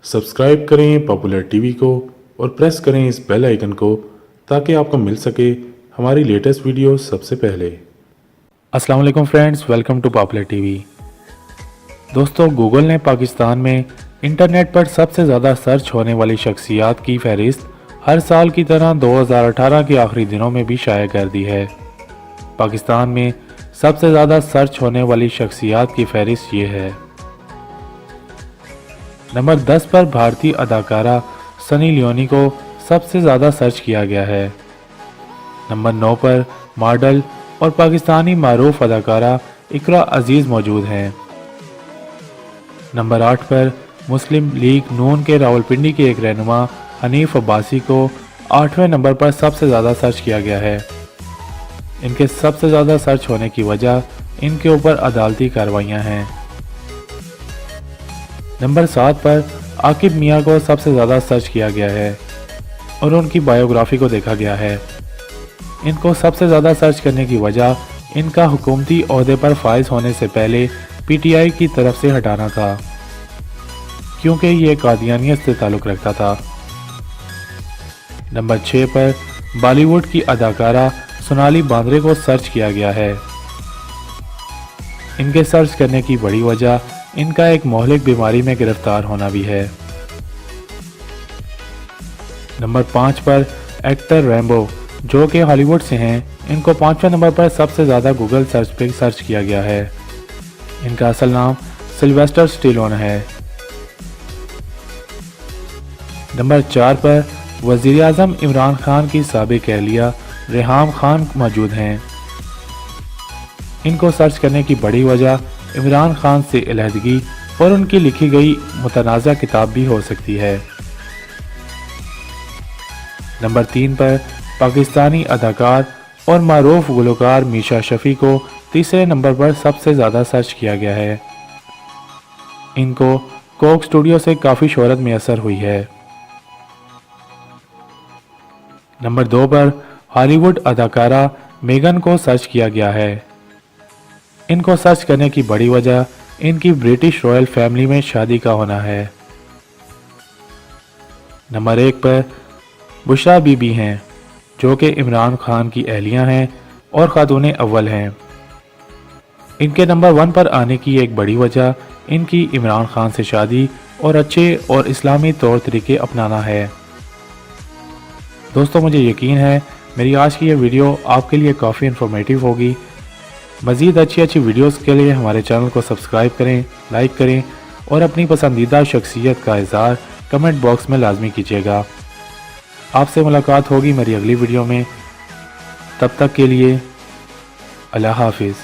Subscribe करें popular TV को और प्रेस करें इस बेल आइकन को ताकि आपको मिल सके हमारी लेटेस्ट वीडियो सबसे पहले। अस्सलाम वालेकुम friends, welcome to popular TV. दोस्तों, गूगल ने पाकिस्तान में इंटरनेट पर सबसे ज़्यादा सर्च होने वाली शख्सियात की फहरिस्त हर साल की तरह 2018 के आखिरी दिनों में भी शाया कर दी है। पाकिस्तान में सबसे ज़्यादा सर्च होने वाली शख्सियात की फहरिस्त ये है। नंबर 10 पर भारतीय अदाकारा सनी लियोनी को सबसे ज़्यादा सर्च किया गया है। नंबर 9 पर मॉडल और पाकिस्तानी मारूफ अदाकारा इकरा अजीज़ मौजूद हैं। नंबर 8 पर मुस्लिम लीग नून के रावलपिंडी के एक रहनुमा हनीफ अब्बासी को 8वें नंबर पर सबसे ज़्यादा सर्च किया गया है। इनके सबसे ज़्यादा सर्च होने की वजह इनके ऊपर अदालती कार्रवाइयाँ हैं। नंबर 7 पर आकिब मियाँ को सबसे ज़्यादा सर्च किया गया है और उनकी बायोग्राफी को देखा गया है। इनको सबसे ज़्यादा सर्च करने की वजह इनका हुकूमती ओहदे पर फाइज होने से पहले पीटीआई की तरफ से हटाना था, क्योंकि ये कादियानियत से ताल्लुक़ रखता था। नंबर 6 पर बॉलीवुड की अदाकारा सोनाली बांद्रे को सर्च किया गया है। इनके सर्च करने की बड़ी वजह इनका एक मोहलिक बीमारी में गिरफ्तार होना भी है। नंबर 5 पर एक्टर रैम्बो, जो कि हॉलीवुड से हैं, इनको 5वें नंबर पर सबसे ज़्यादा गूगल सर्च पे सर्च किया गया है। इनका असल नाम सिल्वेस्टर स्टेलोन है। नंबर 4 पर वज़ीर आज़म इमरान खान की साबिक अहलिया रेहाम खान मौजूद हैं। इनको सर्च करने की बड़ी वजह इमरान खान से अलहदगी और उनकी लिखी गई मुतनाज़ा किताब भी हो सकती है। नंबर 3 पर पाकिस्तानी अदाकार और मारूफ गुलकार मीशा शफ़ी को तीसरे नंबर पर सबसे ज़्यादा सर्च किया गया है। इनको कोक स्टूडियो से काफ़ी शोहरत मैसर हुई है। नंबर 2 पर हॉलीवुड अदाकारा मेगन को सर्च किया गया है। इनको सर्च करने की बड़ी वजह इनकी ब्रिटिश रॉयल फैमिली में शादी का होना है। नंबर 1 पर बुशरा बीबी हैं, जो कि इमरान खान की अहलिया हैं और खातून अव्वल हैं। इनके नंबर 1 पर आने की एक बड़ी वजह इनकी इमरान खान से शादी और अच्छे और इस्लामी तौर तरीके अपनाना है। दोस्तों, मुझे यकीन है मेरी आज की ये वीडियो आपके लिए काफ़ी इन्फॉर्मेटिव होगी। मज़ीद अच्छी वीडियोस के लिए हमारे चैनल को सब्सक्राइब करें, लाइक करें और अपनी पसंदीदा शख्सियत का इज़हार कमेंट बॉक्स में लाजमी कीजिएगा। आपसे मुलाकात होगी मेरी अगली वीडियो में। तब तक के लिए अल्लाह हाफिज़।